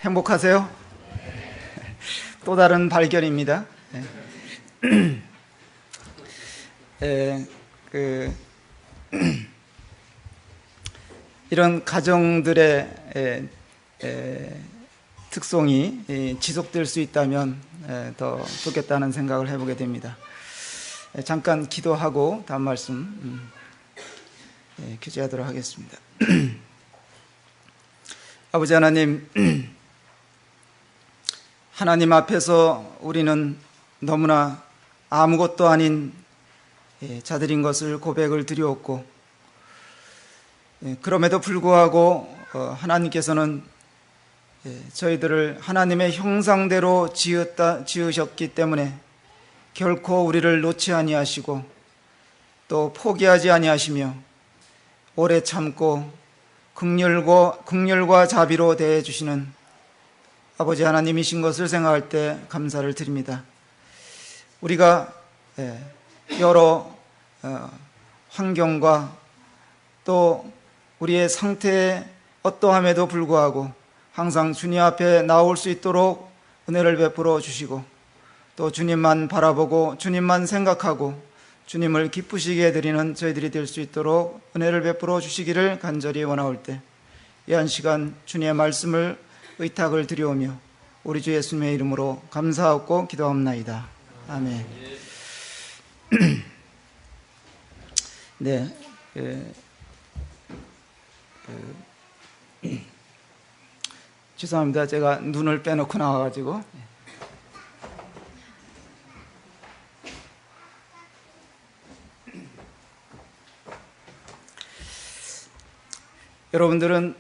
행복하세요? 또 다른 발견입니다. 이런 가정들의 특성이 지속될 수 있다면 더 좋겠다는 생각을 해보게 됩니다. 잠깐 기도하고 다음 말씀 교제하도록 하겠습니다. 아버지 하나님, 하나님 앞에서 우리는 너무나 아무것도 아닌 자들인 것을 고백을 드리었고, 그럼에도 불구하고 하나님께서는 저희들을 하나님의 형상대로 지으셨기 때문에 결코 우리를 놓지 아니하시고 또 포기하지 아니하시며 오래 참고 긍휼과 자비로 대해주시는 아버지 하나님이신 것을 생각할 때 감사를 드립니다. 우리가 여러 환경과 또 우리의 상태에 어떠함에도 불구하고 항상 주님 앞에 나올 수 있도록 은혜를 베풀어 주시고 또 주님만 바라보고 주님만 생각하고 주님을 기쁘시게 해드리는 저희들이 될 수 있도록 은혜를 베풀어 주시기를 간절히 원하올 때 이 한 시간 주님의 말씀을 의탁을 드려오며 우리 주 예수님의 이름으로 감사하고 기도합나이다. 아멘. 네. 죄송합니다. 제가 눈을 빼놓고 나와가지고. 여러분들은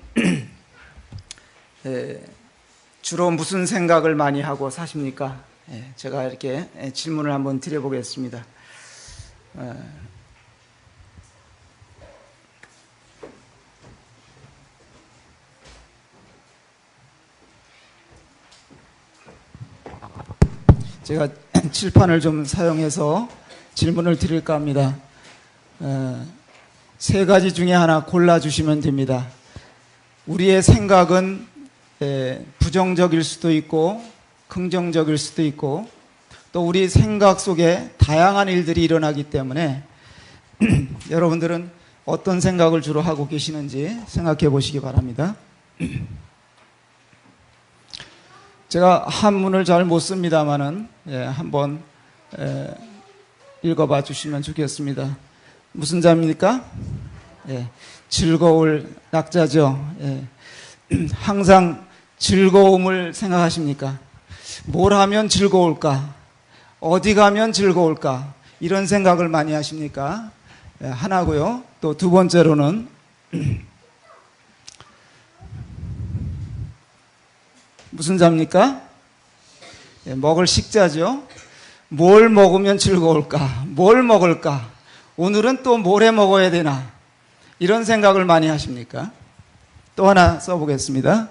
주로 무슨 생각을 많이 하고 사십니까? 제가 이렇게 질문을 한번 드려보겠습니다. 제가 칠판을 좀 사용해서 질문을 드릴까 합니다. 세 가지 중에 하나 골라주시면 됩니다. 우리의 생각은 부정적일 수도 있고 긍정적일 수도 있고 또 우리 생각 속에 다양한 일들이 일어나기 때문에 여러분들은 어떤 생각을 주로 하고 계시는지 생각해 보시기 바랍니다. 제가 한문을 잘 못 씁니다만은 한번 읽어봐 주시면 좋겠습니다. 무슨 자입니까? 즐거울 낙자죠. 항상 즐거움을 생각하십니까? 뭘 하면 즐거울까? 어디 가면 즐거울까? 이런 생각을 많이 하십니까? 하나고요. 또 두 번째로는 무슨 자입니까? 먹을 식자죠. 뭘 먹으면 즐거울까? 뭘 먹을까? 오늘은 또 뭘 해 먹어야 되나? 이런 생각을 많이 하십니까? 또 하나 써보겠습니다.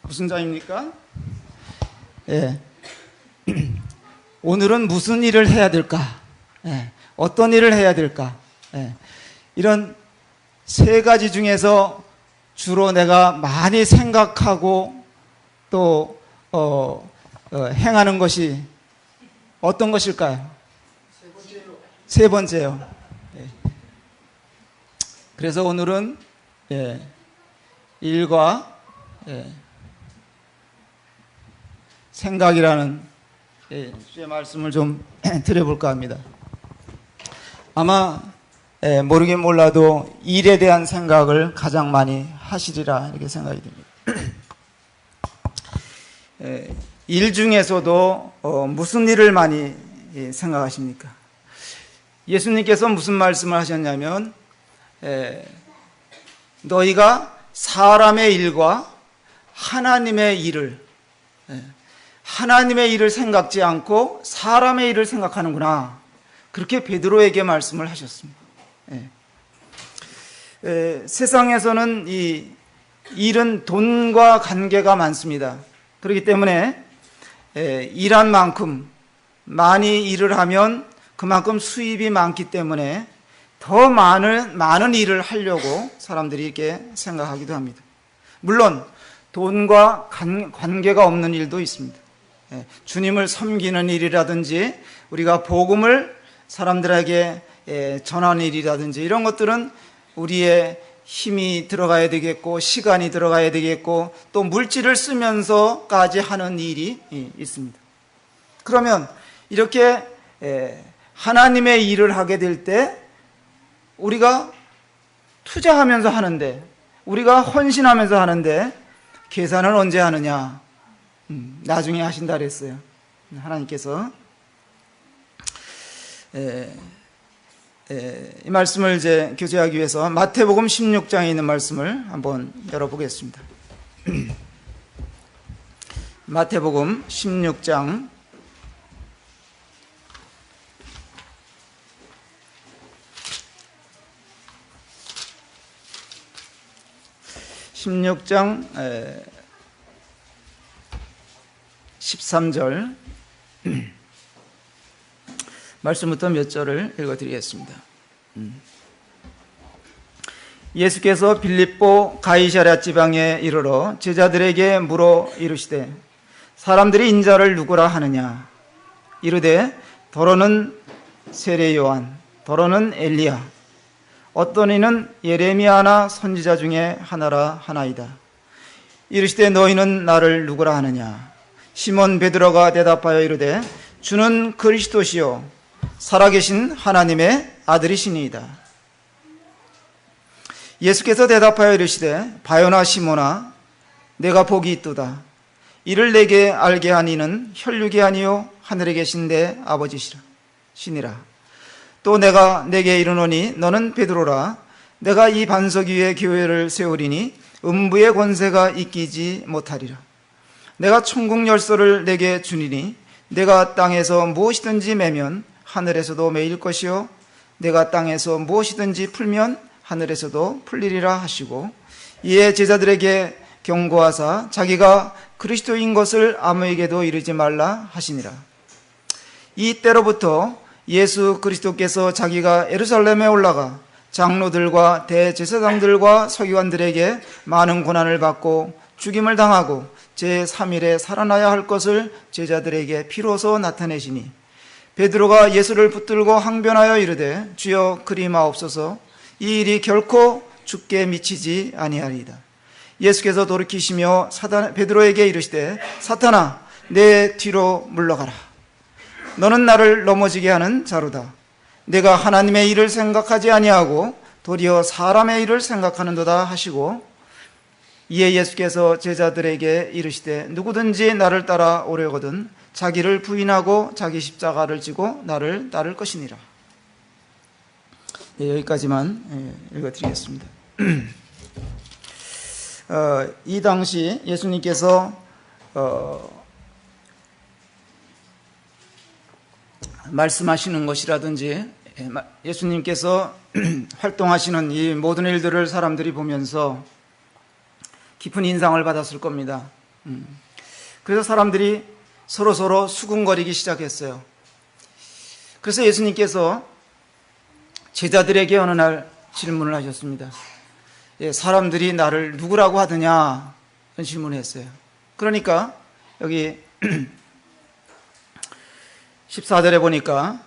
무슨 자입니까? 오늘은 무슨 일을 해야 될까? 어떤 일을 해야 될까? 이런 세 가지 중에서 주로 내가 많이 생각하고 또 행하는 것이 어떤 것일까요? 세 번째요. 그래서 오늘은 일과 생각이라는 주의 말씀을 좀 드려볼까 합니다. 아마 모르긴 몰라도 일에 대한 생각을 가장 많이 하시리라 이렇게 생각이 듭니다. 일 중에서도 무슨 일을 많이 생각하십니까? 예수님께서 무슨 말씀을 하셨냐면 너희가 사람의 일과 하나님의 일을 생각지 않고 사람의 일을 생각하는구나. 그렇게 베드로에게 말씀을 하셨습니다. 세상에서는 이 일은 돈과 관계가 많습니다. 그렇기 때문에 일한 만큼 많이 일을 하면 그만큼 수입이 많기 때문에 더 많은 일을 하려고 사람들이 이렇게 생각하기도 합니다. 물론 돈과 관계가 없는 일도 있습니다. 주님을 섬기는 일이라든지 우리가 복음을 사람들에게 전하는 일이라든지 이런 것들은 우리의 힘이 들어가야 되겠고 시간이 들어가야 되겠고 또 물질을 쓰면서까지 하는 일이 있습니다. 그러면 이렇게 하나님의 일을 하게 될 때 우리가 투자하면서 하는데, 우리가 헌신하면서 하는데 계산을 언제 하느냐? 나중에 하신다 그랬어요. 하나님께서 이 말씀을 이제 교제하기 위해서 마태복음 16장에 있는 말씀을 한번 열어보겠습니다. 마태복음 16장 13절 말씀부터 몇 절을 읽어드리겠습니다. 예수께서 빌립보 가이사랴 지방에 이르러 제자들에게 물어 이르시되 사람들이 인자를 누구라 하느냐? 이르되 더러는 세례 요한, 더러는 엘리야, 어떤 이는 예레미야나 선지자 중에 하나라 하나이다. 이르시되 너희는 나를 누구라 하느냐? 시몬 베드로가 대답하여 이르되 주는 그리스도시요 살아계신 하나님의 아들이시니이다. 예수께서 대답하여 이르시되 바요나 시몬아 내가 복이 있도다. 이를 내게 알게 한 이는 혈육이 아니요 하늘에 계신 내 아버지시니라. 또 내가 내게 이르노니 너는 베드로라. 내가 이 반석 위에 교회를 세우리니 음부의 권세가 이기지 못하리라. 내가 천국 열쇠를 내게 주니니 내가 땅에서 무엇이든지 매면 하늘에서도 매일 것이요 내가 땅에서 무엇이든지 풀면 하늘에서도 풀리리라 하시고, 이에 제자들에게 경고하사 자기가 그리스도인 것을 아무에게도 이르지 말라 하시니라. 이 때로부터 예수 그리스도께서 자기가 예루살렘에 올라가 장로들과 대제사장들과 서기관들에게 많은 고난을 받고 죽임을 당하고 제3일에 살아나야 할 것을 제자들에게 비로소 나타내시니, 베드로가 예수를 붙들고 항변하여 이르되 주여 그리 마옵소서. 이 일이 결코 죽게 미치지 아니하리이다. 예수께서 돌이키시며 베드로에게 이르시되 사탄아 내 뒤로 물러가라. 너는 나를 넘어지게 하는 자로다. 내가 하나님의 일을 생각하지 아니하고 도리어 사람의 일을 생각하는도다 하시고, 이에 예수께서 제자들에게 이르시되 누구든지 나를 따라 오려거든 자기를 부인하고 자기 십자가를 지고 나를 따를 것이니라. 여기까지만 읽어드리겠습니다. 이 당시 예수님께서 말씀하시는 것이라든지 예수님께서 활동하시는 이 모든 일들을 사람들이 보면서 깊은 인상을 받았을 겁니다. 그래서 사람들이 서로 수군거리기 시작했어요. 그래서 예수님께서 제자들에게 어느 날 질문을 하셨습니다. 사람들이 나를 누구라고 하느냐? 이런 질문을 했어요. 그러니까 여기 14절에 보니까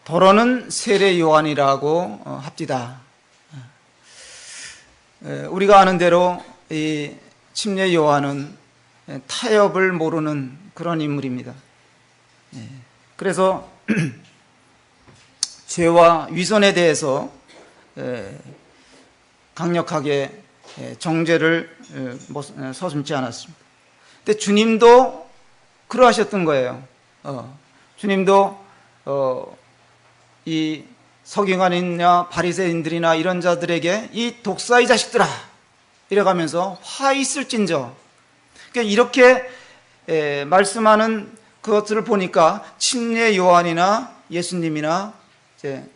더러는 세례 요한이라고 합디다. 우리가 아는 대로 이 침례 요한은 타협을 모르는 그런 인물입니다. 그래서 죄와 위선에 대해서 강력하게 정죄를 서슴지 않았습니다. 근데 주님도 그러하셨던 거예요. 주님도 이 서기관이나 바리새인들이나 이런 자들에게 이 독사의 자식들아 이래가면서 화 있을진저, 그러니까 이렇게 말씀하는 그것들을 보니까 침례 요한이나 예수님이나 이제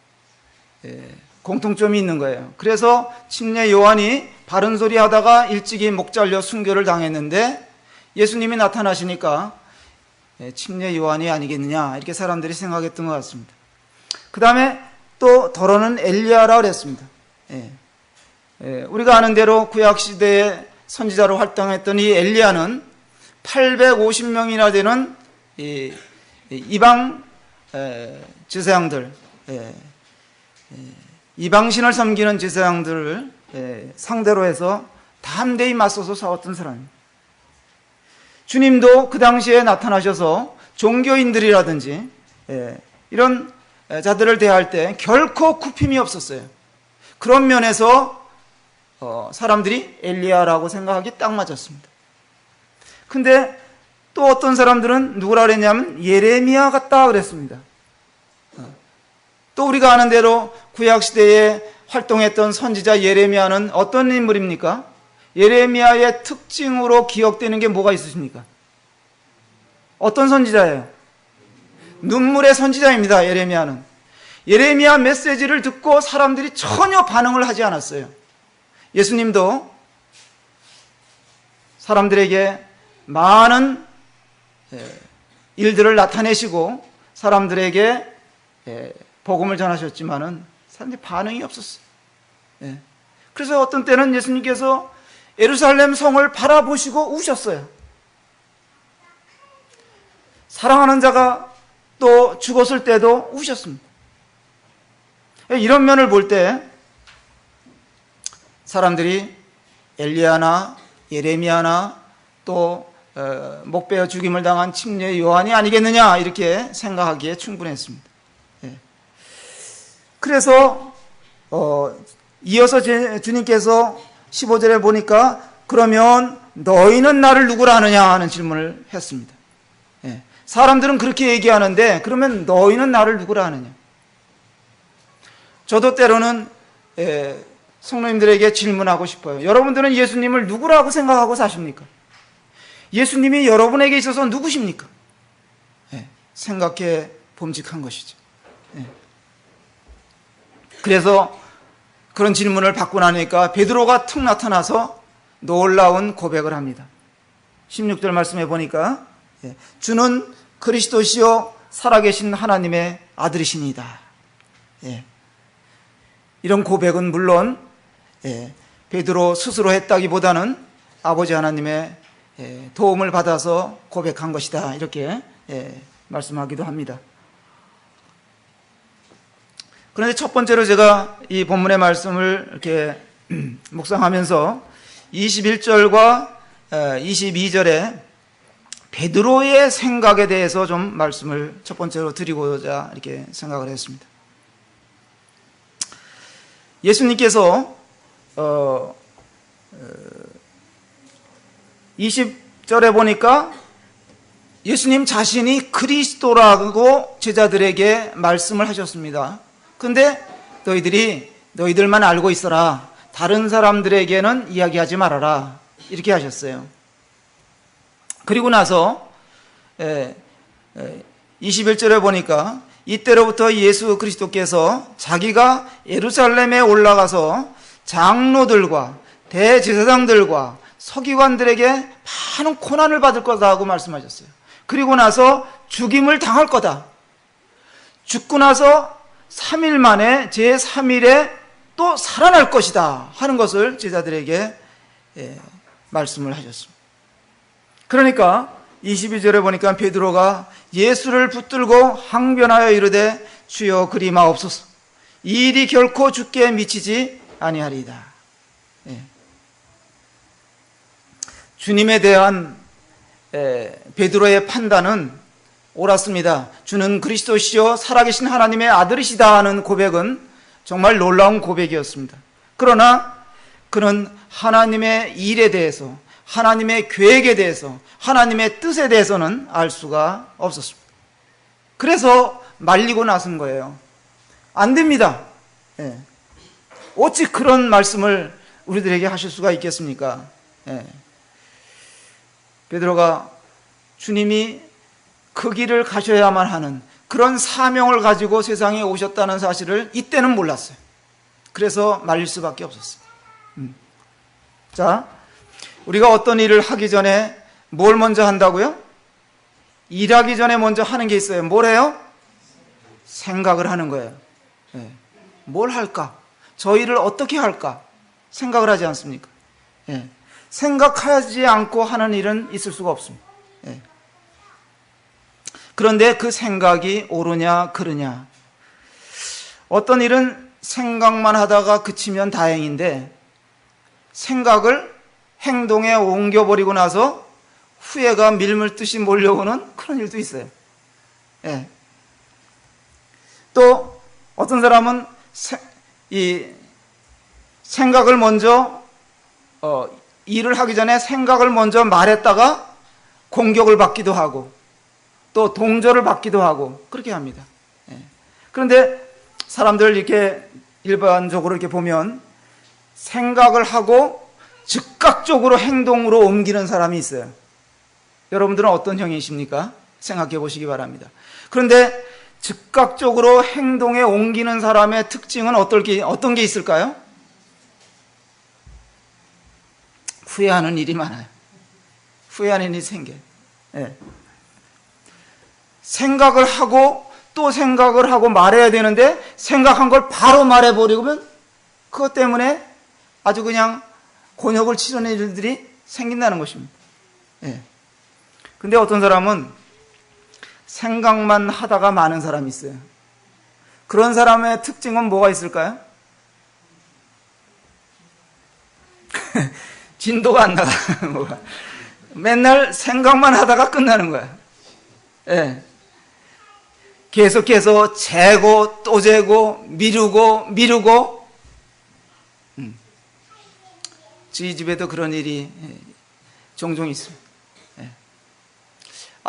공통점이 있는 거예요. 그래서 침례 요한이 바른 소리 하다가 일찍이 목 잘려 순교를 당했는데 예수님이 나타나시니까 침례 요한이 아니겠느냐 이렇게 사람들이 생각했던 것 같습니다. 그 다음에 또 더러는 엘리야라 그랬습니다. 우리가 아는 대로 구약시대에 선지자로 활동했던 이 엘리야는 850명이나 되는 이방 제사장들, 이방신을 섬기는 제사장들을 상대로 해서 담대히 맞서서 싸웠던 사람입니다. 주님도 그 당시에 나타나셔서 종교인들이라든지 이런 자들을 대할 때 결코 굽힘이 없었어요. 그런 면에서 사람들이 엘리야라고 생각하기 딱 맞았습니다. 근데 또 어떤 사람들은 누구라 그랬냐면 예레미야 같다 그랬습니다. 또 우리가 아는 대로 구약시대에 활동했던 선지자 예레미야는 어떤 인물입니까? 예레미야의 특징으로 기억되는 게 뭐가 있으십니까? 어떤 선지자예요? 눈물의 선지자입니다. 예레미야는. 예레미야 메시지를 듣고 사람들이 전혀 반응을 하지 않았어요. 예수님도 사람들에게 많은 일들을 나타내시고 사람들에게 복음을 전하셨지만은 사람들이 반응이 없었어요. 그래서 어떤 때는 예수님께서 예루살렘 성을 바라보시고 우셨어요. 사랑하는 자가 또 죽었을 때도 우셨습니다. 이런 면을 볼 때 사람들이 엘리야나 예레미야나 또 목베어 죽임을 당한 침례 요한이 아니겠느냐 이렇게 생각하기에 충분했습니다. 그래서 이어서 주님께서 15절에 보니까 그러면 너희는 나를 누구라 하느냐 하는 질문을 했습니다. 사람들은 그렇게 얘기하는데 그러면 너희는 나를 누구라 하느냐. 저도 때로는 성도님들에게 질문하고 싶어요. 여러분들은 예수님을 누구라고 생각하고 사십니까? 예수님이 여러분에게 있어서 누구십니까? 생각해 봄직한 것이죠. 그래서 그런 질문을 받고 나니까 베드로가 툭 나타나서 놀라운 고백을 합니다. 16절 말씀해 보니까 주는 그리스도시요 살아계신 하나님의 아들이시니다. 이런 고백은 물론 베드로 스스로 했다기보다는 아버지 하나님의 도움을 받아서 고백한 것이다 이렇게 말씀하기도 합니다. 그런데 첫 번째로 제가 이 본문의 말씀을 이렇게 묵상하면서 21절과 22절에 베드로의 생각에 대해서 좀 말씀을 첫 번째로 드리고자 이렇게 생각을 했습니다. 예수님께서 20절에 보니까 예수님 자신이 그리스도라고 제자들에게 말씀을 하셨습니다. 근데 너희들만 알고 있어라. 다른 사람들에게는 이야기하지 말아라. 이렇게 하셨어요. 그리고 나서 21절에 보니까 이때로부터 예수 그리스도께서 자기가 예루살렘에 올라가서 장로들과 대제사장들과 서기관들에게 많은 고난을 받을 거다고 말씀하셨어요. 그리고 나서 죽임을 당할 거다. 죽고 나서 3일 만에 제3일에 또 살아날 것이다 하는 것을 제자들에게 말씀을 하셨습니다. 그러니까 22절에 보니까 베드로가 예수를 붙들고 항변하여 이르되 주여 그리 마옵소서. 이 일이 결코 주께 미치지 아니하리이다. 주님에 대한 베드로의 판단은 옳았습니다. 주는 그리스도시요 살아계신 하나님의 아들이시다 하는 고백은 정말 놀라운 고백이었습니다. 그러나 그는 하나님의 일에 대해서, 하나님의 계획에 대해서, 하나님의 뜻에 대해서는 알 수가 없었습니다. 그래서 말리고 나선 거예요. 안 됩니다. 어찌 그런 말씀을 우리들에게 하실 수가 있겠습니까? 베드로가 주님이 그 길을 가셔야만 하는 그런 사명을 가지고 세상에 오셨다는 사실을 이때는 몰랐어요. 그래서 말릴 수밖에 없었어요. 자, 우리가 어떤 일을 하기 전에 뭘 먼저 한다고요? 일하기 전에 먼저 하는 게 있어요. 뭐래요? 생각을 하는 거예요. 뭘 할까? 저희를 어떻게 할까? 생각을 하지 않습니까? 예. 생각하지 않고 하는 일은 있을 수가 없습니다. 예. 그런데 그 생각이 옳으냐 그르냐, 어떤 일은 생각만 하다가 그치면 다행인데 생각을 행동에 옮겨버리고 나서 후회가 밀물듯이 몰려오는 그런 일도 있어요. 예. 또 어떤 사람은 이 생각을 먼저 일을 하기 전에 생각을 먼저 말했다가 공격을 받기도 하고 또 동조를 받기도 하고 그렇게 합니다. 예. 그런데 사람들 이렇게 일반적으로 이렇게 보면 생각을 하고 즉각적으로 행동으로 옮기는 사람이 있어요. 여러분들은 어떤 형이십니까? 생각해 보시기 바랍니다. 그런데 즉각적으로 행동에 옮기는 사람의 특징은 어떤 게 있을까요? 후회하는 일이 많아요. 후회하는 일이 생겨요. 예. 생각을 하고 또 생각을 하고 말해야 되는데 생각한 걸 바로 말해버리면 그것 때문에 아주 그냥 곤욕을 치르는 일들이 생긴다는 것입니다. 예. 근데 어떤 사람은 생각만 하다가 마는 사람이 있어요. 그런 사람의 특징은 뭐가 있을까요? 진도가 안 나가. 맨날 생각만 하다가 끝나는 거야. 예. 계속해서 재고 또 재고 미루고 저희 집에도 그런 일이 종종 있습니다. 예.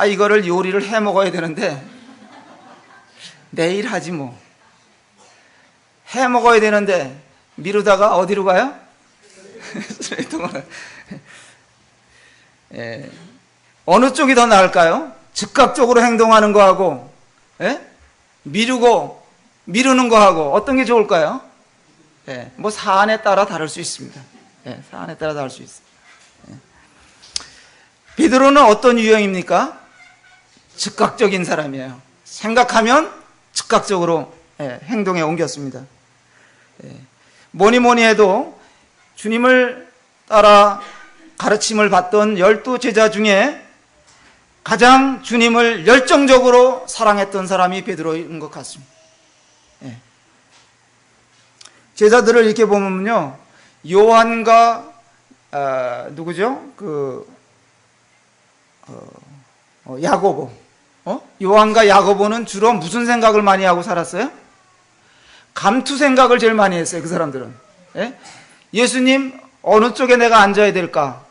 이거를 요리를 해 먹어야 되는데 내일 하지 뭐. 해 먹어야 되는데 미루다가 어디로 가요? 쓰레기통을. 예. 어느 쪽이 더 나을까요? 즉각적으로 행동하는 거하고, 예? 미루는 거하고 어떤 게 좋을까요? 예. 뭐 사안에 따라 다를 수 있습니다. 예. 사안에 따라 다를 수 있습니다. 예. 베드로는 어떤 유형입니까? 즉각적인 사람이에요. 생각하면 즉각적으로 행동에 옮겼습니다. 예. 뭐니 해도 주님을 따라 가르침을 받던 12제자 중에 가장 주님을 열정적으로 사랑했던 사람이 베드로인 것 같습니다. 예. 제자들을 이렇게 보면요, 요한과 누구죠? 야고보. 요한과 야고보는 주로 무슨 생각을 많이 하고 살았어요? 감투 생각을 제일 많이 했어요. 그 사람들은. 예? 예수님 어느 쪽에 내가 앉아야 될까?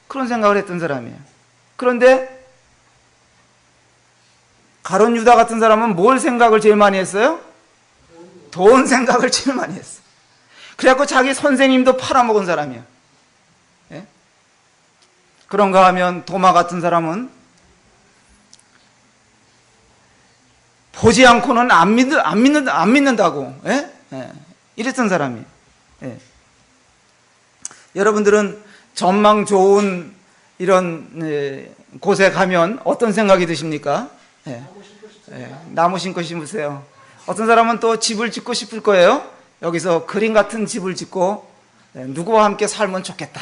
그런 생각을 했던 사람이에요. 그런데 가룟 유다 같은 사람은 뭘 생각을 제일 많이 했어요? 돈 생각을 제일 많이 했어요. 그래갖고 자기 선생님도 팔아먹은 사람이에요. 예? 그런가 하면 도마 같은 사람은 보지 않고는 안 믿는다고. 예? 예. 이랬던 사람이에요. 예. 여러분들은 전망 좋은 이런 곳에 가면 어떤 생각이 드십니까? 예. 예. 나무 심고 싶으세요. 어떤 사람은 또 집을 짓고 싶을 거예요. 여기서 그림 같은 집을 짓고 누구와 함께 살면 좋겠다.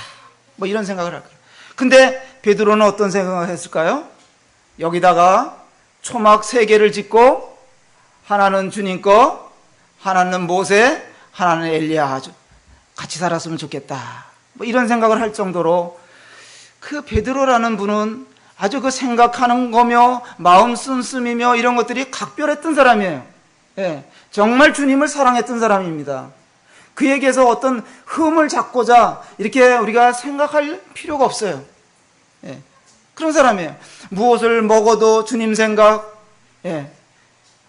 뭐 이런 생각을 할 거예요. 근데 베드로는 어떤 생각을 했을까요? 여기다가 초막 3개를 짓고 하나는 주님 거, 하나는 모세, 하나는 엘리야 같이 살았으면 좋겠다. 뭐 이런 생각을 할 정도로 그 베드로라는 분은 아주 그 생각하는 거며 마음 씀씀이며 이런 것들이 각별했던 사람이에요. 예, 정말 주님을 사랑했던 사람입니다. 그에게서 어떤 흠을 잡고자 이렇게 우리가 생각할 필요가 없어요. 예, 그런 사람이에요. 무엇을 먹어도 주님 생각, 예,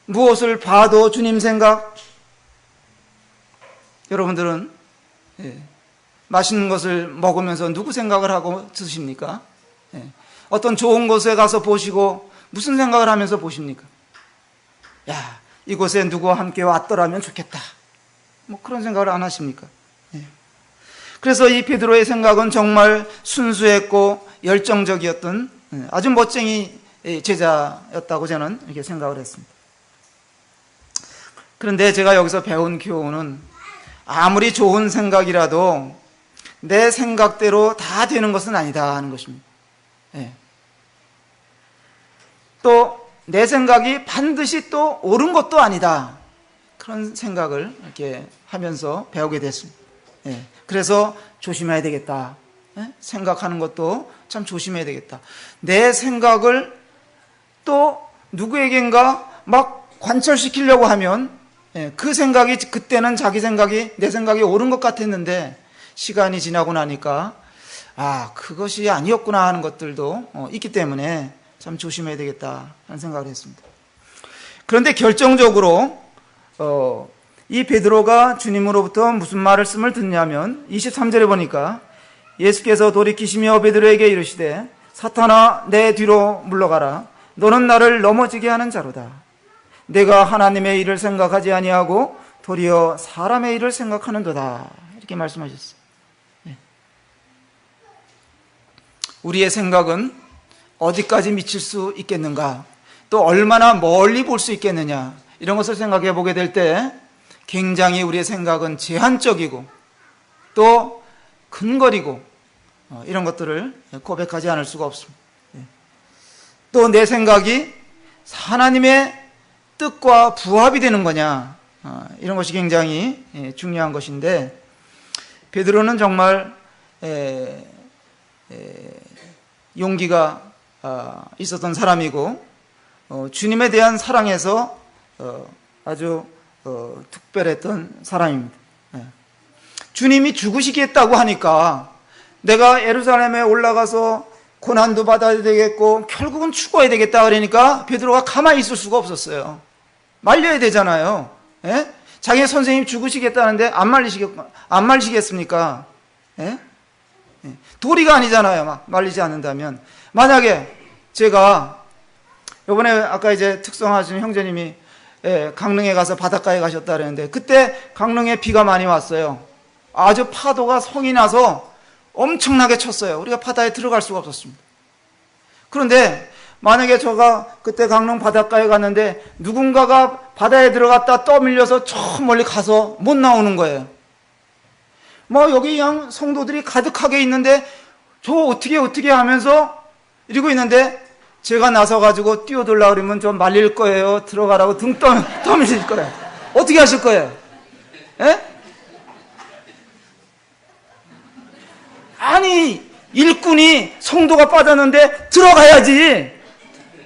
무엇을 봐도 주님 생각. 여러분들은 맛있는 것을 먹으면서 누구 생각을 하고 드십니까? 어떤 좋은 곳에 가서 보시고 무슨 생각을 하면서 보십니까? 야, 이곳에 누구와 함께 왔더라면 좋겠다. 뭐 그런 생각을 안 하십니까? 그래서 이 베드로의 생각은 정말 순수했고 열정적이었던 아주 멋쟁이 제자였다고 저는 이렇게 생각을 했습니다. 그런데 제가 여기서 배운 교훈은 아무리 좋은 생각이라도 내 생각대로 다 되는 것은 아니다 하는 것입니다. 예. 또 내 생각이 반드시 또 옳은 것도 아니다. 그런 생각을 이렇게 하면서 배우게 됐습니다. 예. 그래서 조심해야 되겠다. 예? 생각하는 것도 참 조심해야 되겠다. 내 생각을 또 누구에겐가 막 관철시키려고 하면 그 생각이 그때는 자기 생각이 내 생각이 옳은 것 같았는데 시간이 지나고 나니까 그것이 아니었구나 하는 것들도 있기 때문에 참 조심해야 되겠다 하는 생각을 했습니다. 그런데 결정적으로 이 베드로가 주님으로부터 무슨 말씀을 듣냐면 23절에 보니까 예수께서 돌이키시며 베드로에게 이르시되 사탄아 내 뒤로 물러가라 너는 나를 넘어지게 하는 자로다. 내가 하나님의 일을 생각하지 아니하고 도리어 사람의 일을 생각하는도다. 이렇게 말씀하셨어요. 우리의 생각은 어디까지 미칠 수 있겠는가, 또 얼마나 멀리 볼 수 있겠느냐, 이런 것을 생각해 보게 될 때 굉장히 우리의 생각은 제한적이고 또 근거리고 이런 것들을 고백하지 않을 수가 없습니다. 또 내 생각이 하나님의 뜻과 부합이 되는 거냐, 이런 것이 굉장히 중요한 것인데 베드로는 정말 용기가 있었던 사람이고 주님에 대한 사랑에서 아주 특별했던 사람입니다. 주님이 죽으시겠다고 하니까 내가 예루살렘에 올라가서 고난도 받아야 되겠고 결국은 죽어야 되겠다 그러니까 베드로가 가만히 있을 수가 없었어요. 말려야 되잖아요. 예? 자기 선생님 죽으시겠다는데 안 말리시겠습니까? 예? 도리가 아니잖아요. 막 말리지 않는다면. 만약에 제가 이번에 아까 이제 특성하신 형제님이 강릉에 가서 바닷가에 가셨다 그랬는데 그때 강릉에 비가 많이 왔어요. 아주 파도가 성이 나서 엄청나게 쳤어요. 우리가 바다에 들어갈 수가 없었습니다. 그런데 만약에 제가 그때 강릉 바닷가에 갔는데 누군가가 바다에 들어갔다 떠밀려서 저 멀리 가서 못 나오는 거예요. 뭐 여기 그냥 성도들이 가득하게 있는데 저 어떻게 하면서 이러고 있는데 제가 나서가지고 뛰어들라 그러면 좀 말릴 거예요. 들어가라고 등 떠밀릴 거예요. 어떻게 하실 거예요? 예? 아니 일꾼이 성도가 빠졌는데 들어가야지.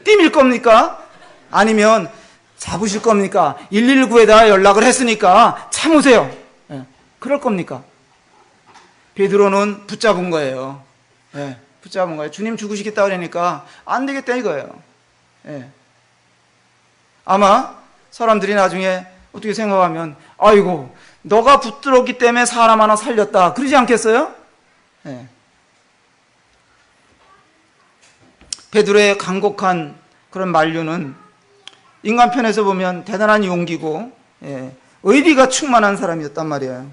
뛰밀 겁니까? 아니면 잡으실 겁니까? 119에다 연락을 했으니까 참으세요. 예. 그럴 겁니까? 베드로는 붙잡은 거예요. 예. 붙잡은 거예요. 주님 죽으시겠다 그러니까 안 되겠다 이거예요. 예. 아마 사람들이 나중에 어떻게 생각하면 아이고 너가 붙들었기 때문에 사람 하나 살렸다 그러지 않겠어요? 예. 베드로의 간곡한 그런 만류는 인간 편에서 보면 대단한 용기고 의리가 충만한 사람이었단 말이에요.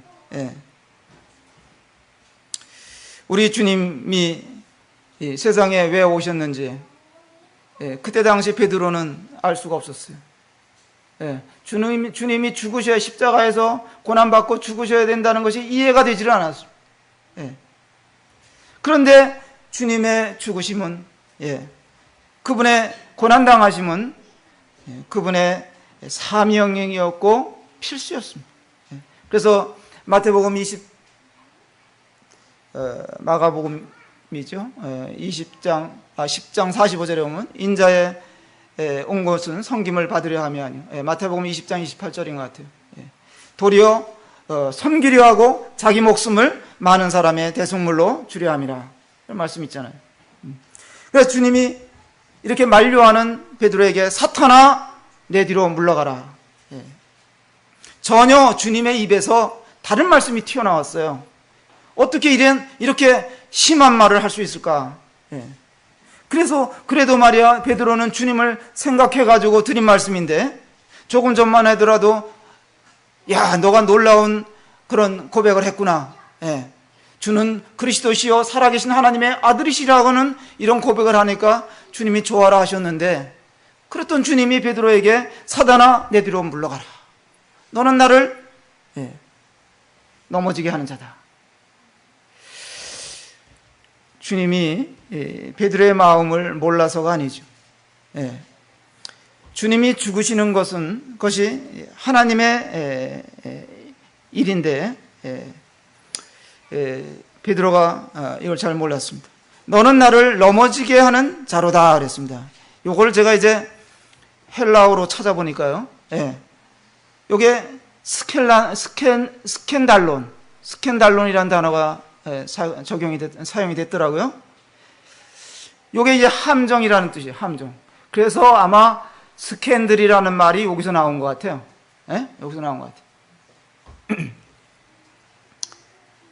우리 주님이 이 세상에 왜 오셨는지 그때 당시 베드로는 알 수가 없었어요. 주님이 죽으셔야 십자가에서 고난받고 죽으셔야 된다는 것이 이해가 되지를 않았어요. 그런데 주님의 죽으심은 그분의 고난당하심은 그분의 사명이었고 필수였습니다. 그래서 마태복음 10장 45절에 보면 인자의 온 것은 섬김을 받으려 함이 아니요. 마태복음 20장 28절인 것 같아요. 도리어 섬기려 하고 자기 목숨을 많은 사람의 대속물로 주려 함이라. 이런 말씀 있잖아요. 그래서 주님이 이렇게 만류하는 베드로에게 사탄아 내 뒤로 물러가라. 전혀 주님의 입에서 다른 말씀이 튀어나왔어요. 어떻게 이렇게 심한 말을 할 수 있을까? 그래서 그래도 말이야 베드로는 주님을 생각해가지고 드린 말씀인데 조금 전만 하더라도 야 너가 놀라운 그런 고백을 했구나. 주는 그리스도시요 살아계신 하나님의 아들이시라고는 이런 고백을 하니까 주님이 좋아라 하셨는데 그랬던 주님이 베드로에게 사단아 내 뒤로 물러가라. 너는 나를 넘어지게 하는 자다. 주님이 베드로의 마음을 몰라서가 아니죠. 주님이 죽으시는 것이 하나님의 일인데 베드로가 이걸 잘 몰랐습니다. 너는 나를 넘어지게 하는 자로다 그랬습니다. 이걸 제가 이제 헬라어로 찾아보니까요. 요게 스캔달론이라는 단어가 사용이 됐더라고요. 요게 이제 함정이라는 뜻이에요. 함정. 그래서 아마 스캔들이라는 말이 여기서 나온 것 같아요. 여기서 나온 것 같아요.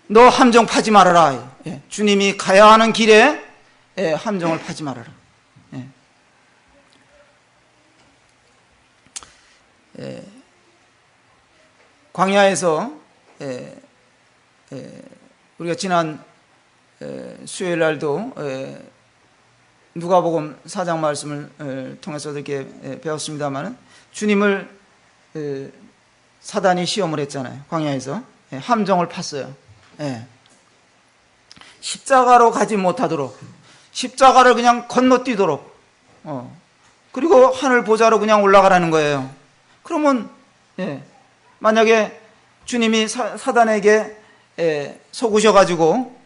너 함정 파지 말아라. 주님이 가야 하는 길에 함정을 파지 말아라. 광야에서 우리가 지난 수요일 날도 누가복음 4장 말씀을 통해서 이렇게 배웠습니다만 주님을 사단이 시험을 했잖아요. 광야에서 함정을 팠어요. 십자가로 가지 못하도록, 십자가를 그냥 건너뛰도록, 그리고 하늘 보좌로 그냥 올라가라는 거예요. 그러면 만약에 주님이 사단에게 속으셔가지고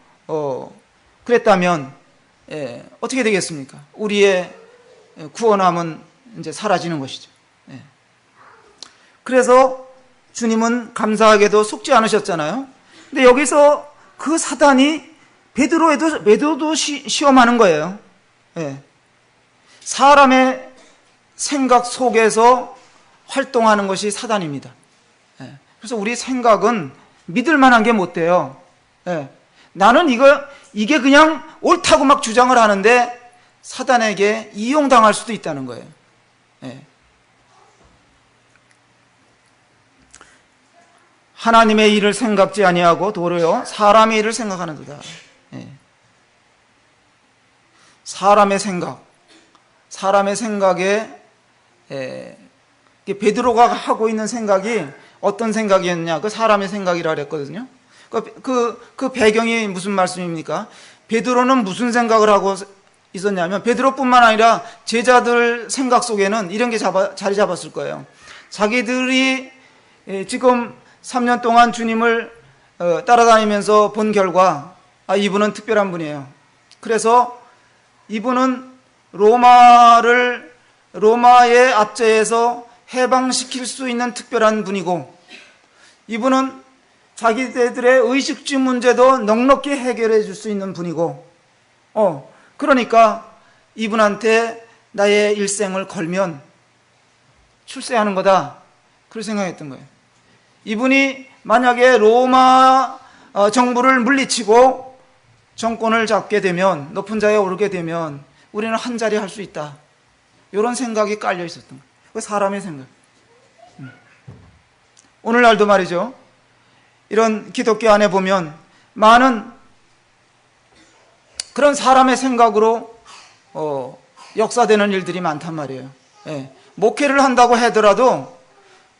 그랬다면 어떻게 되겠습니까? 우리의 구원함은 이제 사라지는 것이죠. 그래서 주님은 감사하게도 속지 않으셨잖아요. 근데 여기서 그 사단이 베드로도 시험하는 거예요. 사람의 생각 속에서 활동하는 것이 사단입니다. 그래서 우리 생각은 믿을 만한 게 못 돼요. 나는 이게 그냥 옳다고 막 주장을 하는데 사단에게 이용당할 수도 있다는 거예요. 하나님의 일을 생각지 아니하고 도리어 사람의 일을 생각하는도다. 사람의 생각에 베드로가 하고 있는 생각이 어떤 생각이었냐? 그 사람의 생각이라 그랬거든요. 그 배경이 무슨 말씀입니까? 베드로는 무슨 생각을 하고 있었냐면 베드로뿐만 아니라 제자들 생각 속에는 이런 게 자리 잡았을 거예요. 자기들이 지금 3년 동안 주님을 따라다니면서 본 결과 이분은 특별한 분이에요. 그래서 이분은 로마의 압제에서 해방시킬 수 있는 특별한 분이고, 이분은 자기들의 의식주 문제도 넉넉히 해결해 줄 수 있는 분이고, 그러니까 이분한테 나의 일생을 걸면 출세하는 거다. 그렇게 생각했던 거예요. 이분이 만약에 로마 정부를 물리치고 정권을 잡게 되면, 높은 자리에 오르게 되면 우리는 한 자리 할 수 있다. 이런 생각이 깔려 있었던 거예요. 그 사람의 생각. 오늘날도 말이죠. 이런 기독교 안에 보면 많은 그런 사람의 생각으로 역사되는 일들이 많단 말이에요. 목회를 한다고 하더라도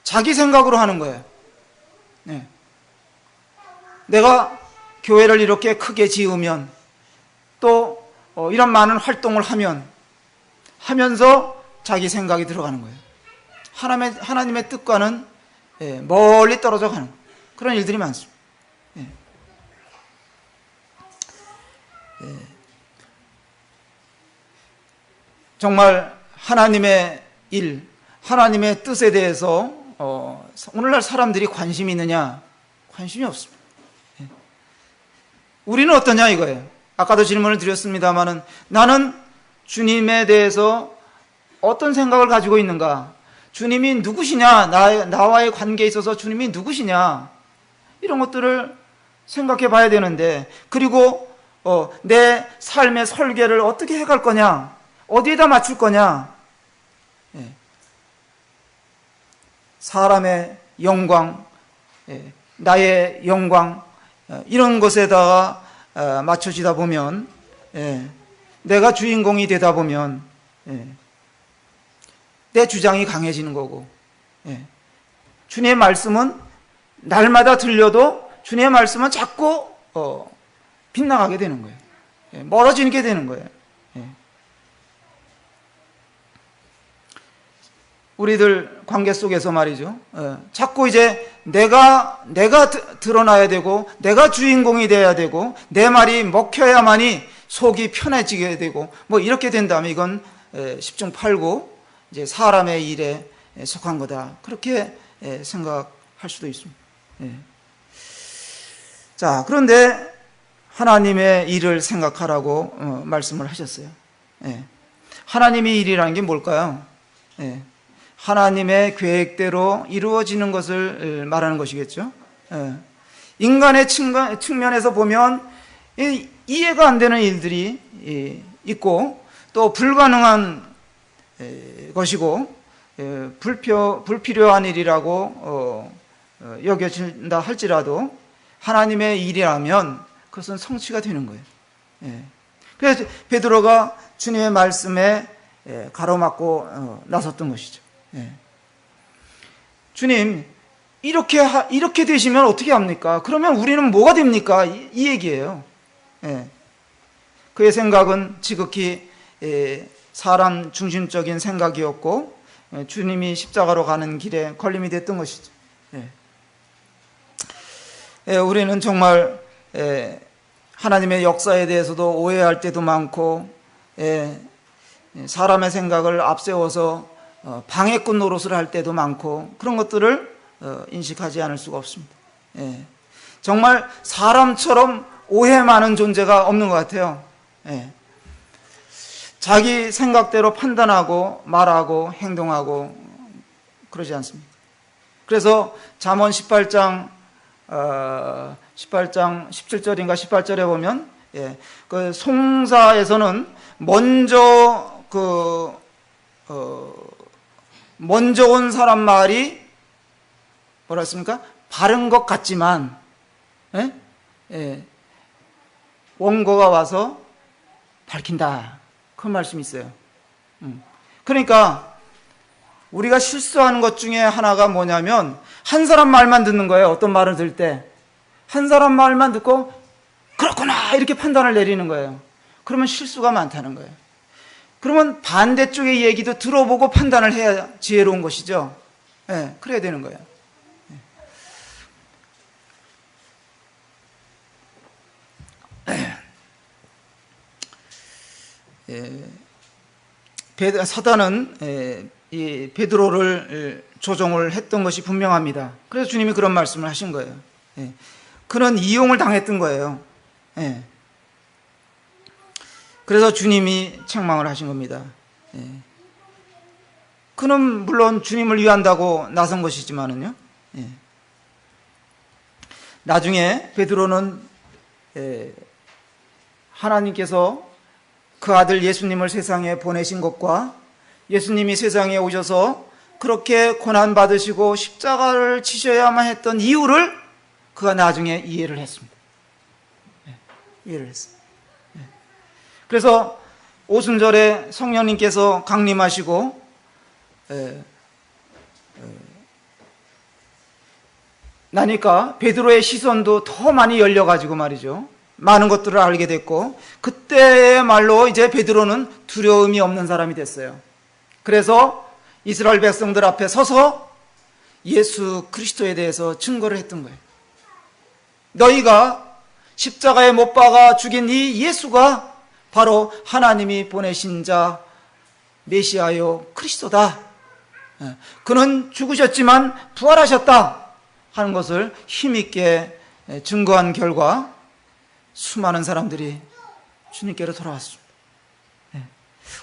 자기 생각으로 하는 거예요. 내가 교회를 이렇게 크게 지으면, 또 이런 많은 활동을 하면서 자기 생각이 들어가는 거예요. 하나님의 뜻과는 멀리 떨어져 가는 그런 일들이 많습니다. 정말 하나님의 일, 하나님의 뜻에 대해서 오늘날 사람들이 관심이 있느냐? 관심이 없습니다. 우리는 어떠냐 이거예요. 아까도 질문을 드렸습니다마는 나는 주님에 대해서 어떤 생각을 가지고 있는가? 주님이 누구시냐? 나와의 관계에 있어서 주님이 누구시냐? 이런 것들을 생각해 봐야 되는데, 그리고 내 삶의 설계를 어떻게 해갈 거냐? 어디에다 맞출 거냐? 사람의 영광, 나의 영광, 이런 것에다가 맞춰지다 보면, 내가 주인공이 되다 보면 내 주장이 강해지는 거고, 주님의 말씀은 날마다 들려도 주님의 말씀은 자꾸 빗나가게 되는 거예요. 멀어지게 되는 거예요. 우리들 관계 속에서 말이죠. 자꾸 이제 내가 드러나야 되고, 내가 주인공이 돼야 되고, 내 말이 먹혀야만이 속이 편해지게 되고, 뭐 이렇게 된다면 이건 10중 8구 이제 사람의 일에 속한 거다. 그렇게 생각할 수도 있습니다. 자, 그런데 하나님의 일을 생각하라고 말씀을 하셨어요. 하나님의 일이라는 게 뭘까요? 하나님의 계획대로 이루어지는 것을 말하는 것이겠죠. 인간의 측면에서 보면 이해가 안 되는 일들이 있고, 또 불가능한 것이고 불필요한 일이라고 여겨진다 할지라도 하나님의 일이라면 그것은 성취가 되는 거예요. 그래서 베드로가 주님의 말씀에 가로막고 나섰던 것이죠. 주님, 이렇게 되시면 어떻게 합니까? 그러면 우리는 뭐가 됩니까? 이 얘기예요. 그의 생각은 지극히 사람 중심적인 생각이었고, 주님이 십자가로 가는 길에 걸림이 됐던 것이죠. 우리는 정말 하나님의 역사에 대해서도 오해할 때도 많고, 사람의 생각을 앞세워서 방해꾼 노릇을 할 때도 많고, 그런 것들을 인식하지 않을 수가 없습니다. 정말 사람처럼 오해 많은 존재가 없는 것 같아요. 자기 생각대로 판단하고 말하고 행동하고 그러지 않습니다. 그래서 잠언 18장 17절인가 18절에 보면 그 송사에서는 먼저 온 사람 말이 뭐라 했습니까? 바른 것 같지만 원고가 와서 밝힌다. 그 말씀이 있어요. 그러니까 우리가 실수하는 것 중에 하나가 뭐냐면, 한 사람 말만 듣는 거예요. 어떤 말을 들을 때 한 사람 말만 듣고 그렇구나 이렇게 판단을 내리는 거예요. 그러면 실수가 많다는 거예요. 그러면 반대쪽의 얘기도 들어보고 판단을 해야 지혜로운 것이죠. 그래야 되는 거예요. 사단은 이 베드로를 조종을 했던 것이 분명합니다. 그래서 주님이 그런 말씀을 하신 거예요. 그런 이용을 당했던 거예요. 그래서 주님이 책망을 하신 겁니다. 그는 물론 주님을 위한다고 나선 것이지만은요, 나중에 베드로는 하나님께서 그 아들 예수님을 세상에 보내신 것과 예수님이 세상에 오셔서 그렇게 고난받으시고 십자가를 지셔야만 했던 이유를 그가 나중에 이해를 했습니다. 이해를 했어요. 그래서 오순절에 성령님께서 강림하시고 나니까 베드로의 시선도 더 많이 열려가지고 말이죠. 많은 것들을 알게 됐고, 그때야말로 이제 베드로는 두려움이 없는 사람이 됐어요. 그래서 이스라엘 백성들 앞에 서서 예수 그리스도에 대해서 증거를 했던 거예요. 너희가 십자가에 못 박아 죽인 이 예수가 바로 하나님이 보내신 자 메시아요 그리스도다. 그는 죽으셨지만 부활하셨다 하는 것을 힘있게 증거한 결과 수많은 사람들이 주님께로 돌아왔습니다.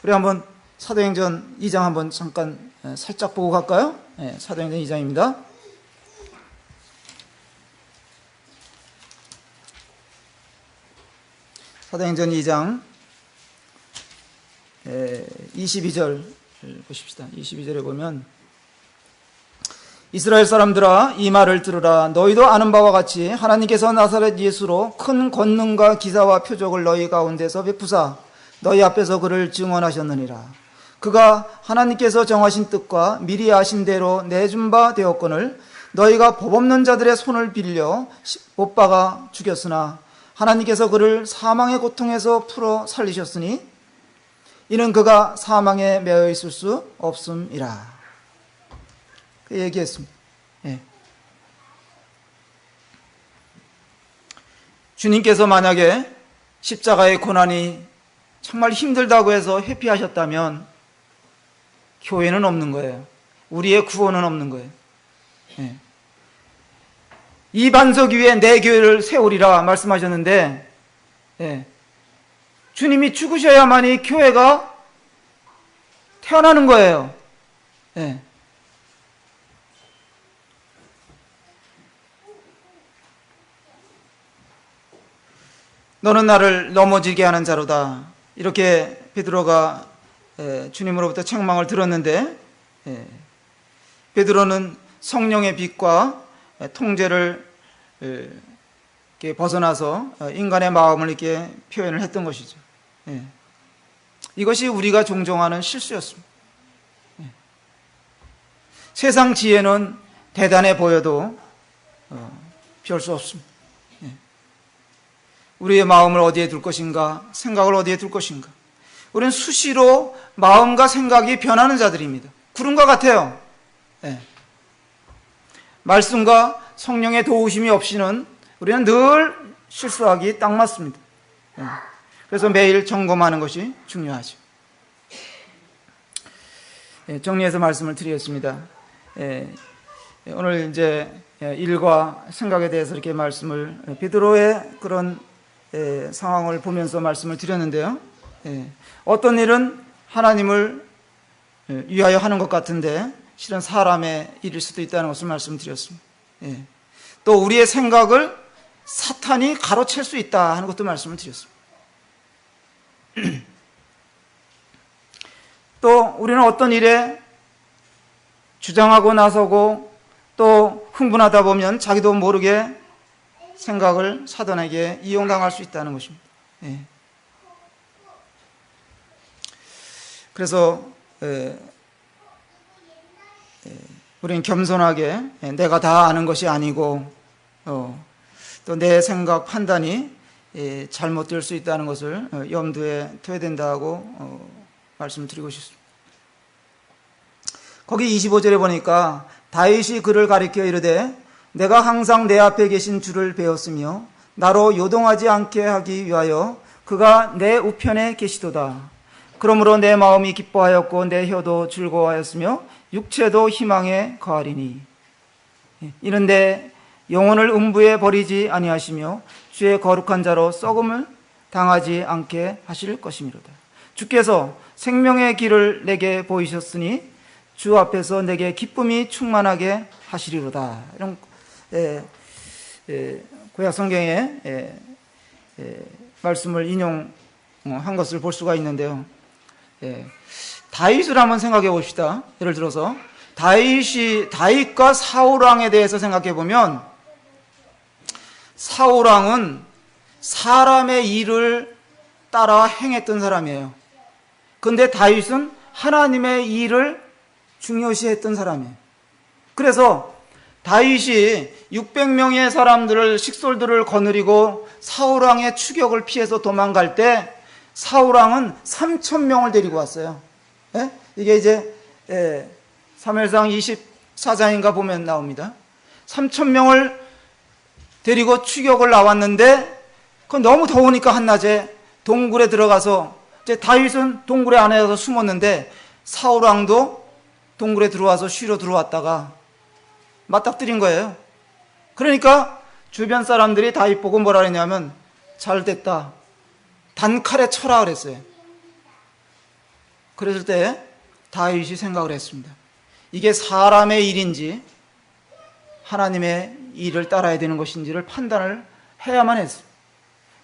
우리 한번 사도행전 2장 한번 잠깐 살짝 보고 갈까요? 사도행전 2장입니다. 사도행전 2장 22절 보십시다. 22절에 보면, 이스라엘 사람들아 이 말을 들으라. 너희도 아는 바와 같이 하나님께서 나사렛 예수로 큰 권능과 기사와 표적을 너희 가운데서 베푸사 너희 앞에서 그를 증언하셨느니라. 그가 하나님께서 정하신 뜻과 미리 아신 대로 내준 바 되었거늘 너희가 법 없는 자들의 손을 빌려 못 박아 죽였으나 하나님께서 그를 사망의 고통에서 풀어 살리셨으니 이는 그가 사망에 매여 있을 수 없음이라. 그 얘기했습니다. 예. 주님께서 만약에 십자가의 고난이 정말 힘들다고 해서 회피하셨다면 교회는 없는 거예요. 우리의 구원은 없는 거예요. 예. 이 반석 위에 내 교회를 세우리라 말씀하셨는데, 예. 주님이 죽으셔야만이 교회가 태어나는 거예요. 예. 너는 나를 넘어지게 하는 자로다. 이렇게 베드로가 주님으로부터 책망을 들었는데, 베드로는 성령의 빛과 통제를 이렇게 벗어나서 인간의 마음을 이렇게 표현을 했던 것이죠. 이것이 우리가 종종 하는 실수였습니다. 세상 지혜는 대단해 보여도 별 수 없습니다. 우리의 마음을 어디에 둘 것인가, 생각을 어디에 둘 것인가. 우리는 수시로 마음과 생각이 변하는 자들입니다. 구름과 같아요. 말씀과 성령의 도우심이 없이는 우리는 늘 실수하기 딱 맞습니다. 그래서 매일 점검하는 것이 중요하죠. 정리해서 말씀을 드리겠습니다. 오늘 이제 일과 생각에 대해서 이렇게 말씀을, 베드로의 그런 상황을 보면서 말씀을 드렸는데요. 어떤 일은 하나님을 위하여 하는 것 같은데 실은 사람의 일일 수도 있다는 것을 말씀드렸습니다. 또 우리의 생각을 사탄이 가로챌 수 있다 하는 것도 말씀을 드렸습니다. 또 우리는 어떤 일에 주장하고 나서고 또 흥분하다 보면 자기도 모르게 생각을 사단에게 이용당할 수 있다는 것입니다. 그래서 우리는 겸손하게 내가 다 아는 것이 아니고 또 내 생각 판단이 잘못될 수 있다는 것을 염두에 둬야 된다고 말씀을 드리고 싶습니다. 거기 25절에 보니까 다윗이 그를 가리켜 이르되 내가 항상 내 앞에 계신 주를 배웠으며 나로 요동하지 않게 하기 위하여 그가 내 우편에 계시도다. 그러므로 내 마음이 기뻐하였고 내 혀도 즐거워하였으며 육체도 희망에 거하리니 이는 내 영혼을 음부에 버리지 아니하시며 주의 거룩한 자로 썩음을 당하지 않게 하실 것이미로다. 주께서 생명의 길을 내게 보이셨으니 주 앞에서 내게 기쁨이 충만하게 하시리로다. 이런 구약 성경의 말씀을 인용한 것을 볼 수가 있는데요. 다윗을 한번 생각해 봅시다. 예를 들어서 다윗과 사울왕에 대해서 생각해 보면 사울왕은 사람의 일을 따라 행했던 사람이에요. 그런데 다윗은 하나님의 일을 중요시했던 사람이에요. 그래서 다윗이 600명의 사람들을, 식솔들을 거느리고 사울왕의 추격을 피해서 도망갈 때 사울왕은 3,000명을 데리고 왔어요. 이게 이제 사무엘상 24장인가 보면 나옵니다. 3,000명을 데리고 추격을 나왔는데 그건 너무 더우니까 한낮에 동굴에 들어가서, 이제 다윗은 동굴에 안에서 숨었는데 사울왕도 동굴에 들어와서 쉬러 들어왔다가 맞닥뜨린 거예요. 그러니까 주변 사람들이 다윗 보고 뭐라 그랬냐면 잘 됐다, 단칼에 쳐라 그랬어요. 그랬을 때 다윗이 생각을 했습니다. 이게 사람의 일인지 하나님의 일을 따라야 되는 것인지를 판단을 해야만 했어요.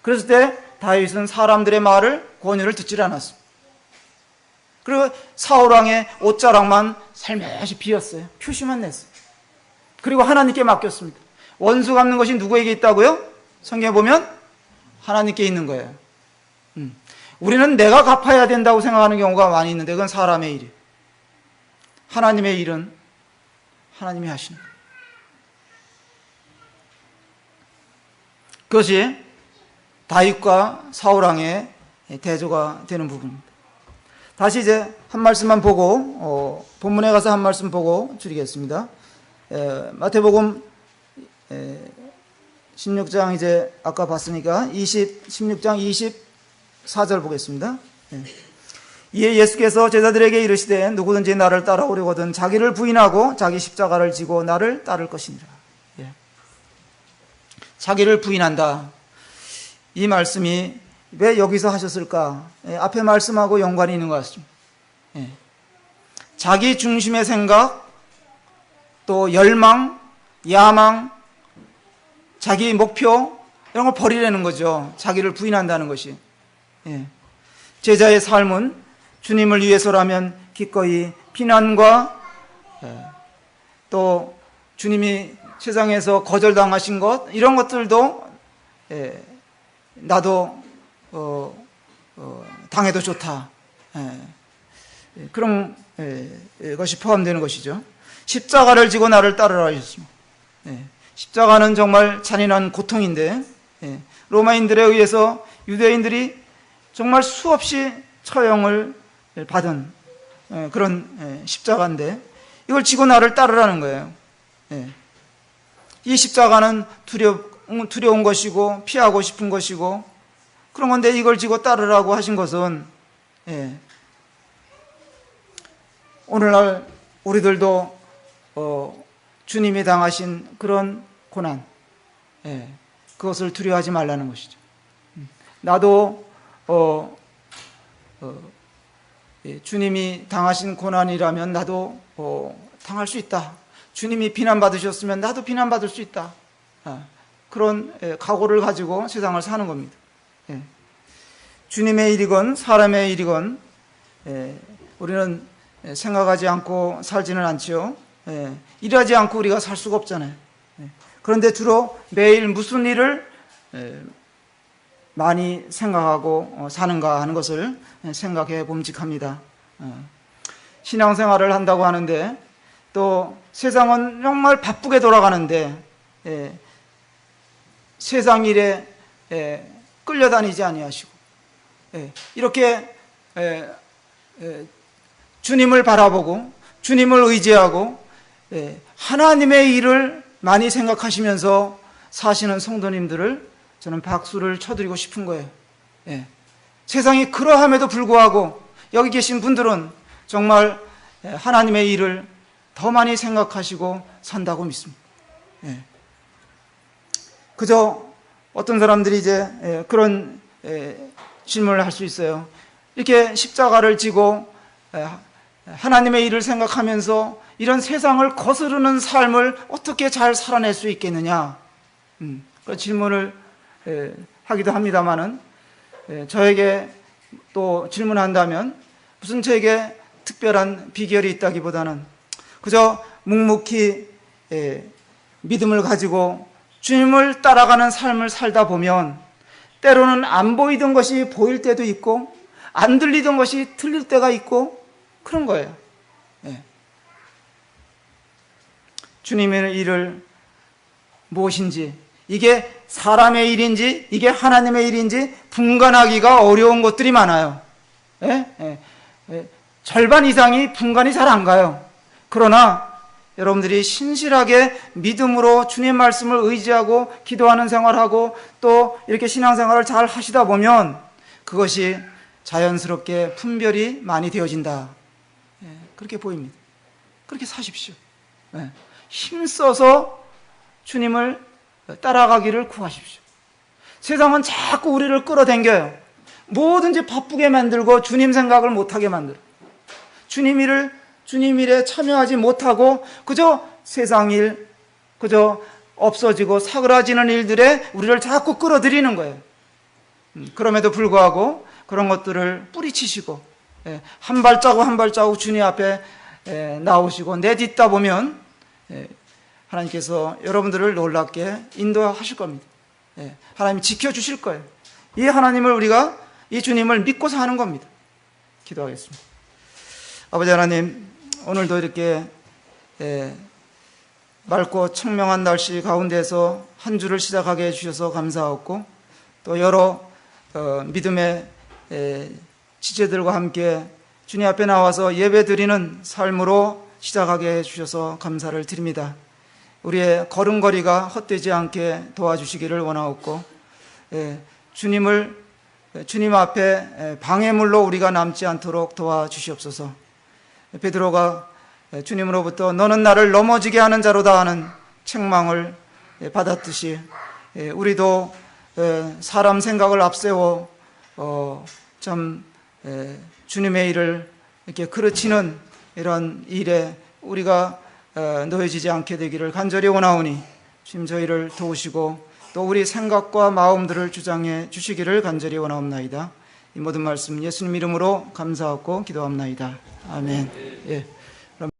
그랬을 때 다윗은 사람들의 말을, 권유를 듣지 않았습니다. 그리고 사울왕의 옷자락만 살며시 비었어요. 표시만 냈어요. 그리고 하나님께 맡겼습니다. 원수 갚는 것이 누구에게 있다고요? 성경에 보면 하나님께 있는 거예요. 우리는 내가 갚아야 된다고 생각하는 경우가 많이 있는데 그건 사람의 일이에요. 하나님의 일은 하나님이 하시는 거예요. 그것이 다윗과 사울 왕의 대조가 되는 부분입니다. 다시 이제 한 말씀만 보고 본문에 가서 한 말씀 보고 줄이겠습니다. 마태복음 16장 이제 아까 봤으니까 16장 24절 보겠습니다. 이에 예수께서 제자들에게 이르시되 누구든지 나를 따라오려거든 자기를 부인하고 자기 십자가를 지고 나를 따를 것이니라. 자기를 부인한다. 이 말씀이 왜 여기서 하셨을까? 앞에 말씀하고 연관이 있는 것 같습니다. 자기 중심의 생각, 또 열망, 야망, 자기 목표 이런 걸 버리라는 거죠. 자기를 부인한다는 것이. 제자의 삶은 주님을 위해서라면 기꺼이 비난과 또 주님이 세상에서 거절당하신 것 이런 것들도 나도 당해도 좋다. 그런 것이 포함되는 것이죠. 십자가를 지고 나를 따르라 하셨습니다. 십자가는 정말 잔인한 고통인데 로마인들에 의해서 유대인들이 정말 수없이 처형을 받은 그런 십자가인데 이걸 지고 나를 따르라는 거예요. 이 십자가는 두려운 것이고 피하고 싶은 것이고 그런 건데 이걸 지고 따르라고 하신 것은 오늘날 우리들도 주님이 당하신 그런 고난 그것을 두려워하지 말라는 것이죠. 나도 주님이 당하신 고난이라면 나도 당할 수 있다. 주님이 비난받으셨으면 나도 비난받을 수 있다. 그런 각오를 가지고 세상을 사는 겁니다. 주님의 일이건 사람의 일이건 우리는 생각하지 않고 살지는 않죠. 일하지 않고 우리가 살 수가 없잖아요. 그런데 주로 매일 무슨 일을 많이 생각하고 사는가 하는 것을 생각해 봄직합니다. 신앙생활을 한다고 하는데 또 세상은 정말 바쁘게 돌아가는데 세상 일에 끌려다니지 아니하시고 이렇게 주님을 바라보고 주님을 의지하고 하나님의 일을 많이 생각하시면서 사시는 성도님들을 저는 박수를 쳐드리고 싶은 거예요. 세상이 그러함에도 불구하고 여기 계신 분들은 정말 하나님의 일을 더 많이 생각하시고 산다고 믿습니다. 그저 어떤 사람들이 이제 그런 질문을 할 수 있어요. 이렇게 십자가를 지고 하나님의 일을 생각하면서 이런 세상을 거스르는 삶을 어떻게 잘 살아낼 수 있겠느냐? 그 질문을 하기도 합니다만은 저에게 또 질문한다면 무슨 저에게 특별한 비결이 있다기보다는 그저 묵묵히 믿음을 가지고 주님을 따라가는 삶을 살다 보면 때로는 안 보이던 것이 보일 때도 있고 안 들리던 것이 들릴 때가 있고 그런 거예요. 주님의 일을 무엇인지 이게 사람의 일인지 이게 하나님의 일인지 분간하기가 어려운 것들이 많아요. 절반 이상이 분간이 잘 안 가요. 그러나 여러분들이 신실하게 믿음으로 주님 말씀을 의지하고 기도하는 생활하고 또 이렇게 신앙생활을 잘 하시다 보면 그것이 자연스럽게 분별이 많이 되어진다. 그렇게 보입니다. 그렇게 사십시오. 힘써서 주님을 따라가기를 구하십시오. 세상은 자꾸 우리를 끌어당겨요. 뭐든지 바쁘게 만들고 주님 생각을 못하게 만들어요. 주님 일에 참여하지 못하고 그저 세상 일, 그저 없어지고 사그라지는 일들에 우리를 자꾸 끌어들이는 거예요. 그럼에도 불구하고 그런 것들을 뿌리치시고 한 발자국 한 발자국 주님 앞에 나오시고 내딛다 보면 하나님께서 여러분들을 놀랍게 인도하실 겁니다. 하나님이 지켜주실 거예요. 이 하나님을 우리가 이 주님을 믿고 사는 겁니다. 기도하겠습니다. 아버지 하나님, 오늘도 이렇게 맑고 청명한 날씨 가운데서 한 주를 시작하게 해주셔서 감사하고, 또 여러 믿음의 지체들과 함께 주님 앞에 나와서 예배드리는 삶으로 시작하게 해주셔서 감사를 드립니다. 우리의 걸음걸이가 헛되지 않게 도와주시기를 원하옵고, 주님 앞에 방해물로 우리가 남지 않도록 도와주시옵소서. 베드로가 주님으로부터 너는 나를 넘어지게 하는 자로다 하는 책망을 받았듯이, 우리도 사람 생각을 앞세워 주님의 일을 이렇게 그르치는 이런 일에 우리가 놓여지지 않게 되기를 간절히 원하오니, 주님 저희를 도우시고 또 우리 생각과 마음들을 주장해 주시기를 간절히 원하옵나이다. 이 모든 말씀 예수님 이름으로 감사하고 기도합나이다. 아멘. 예.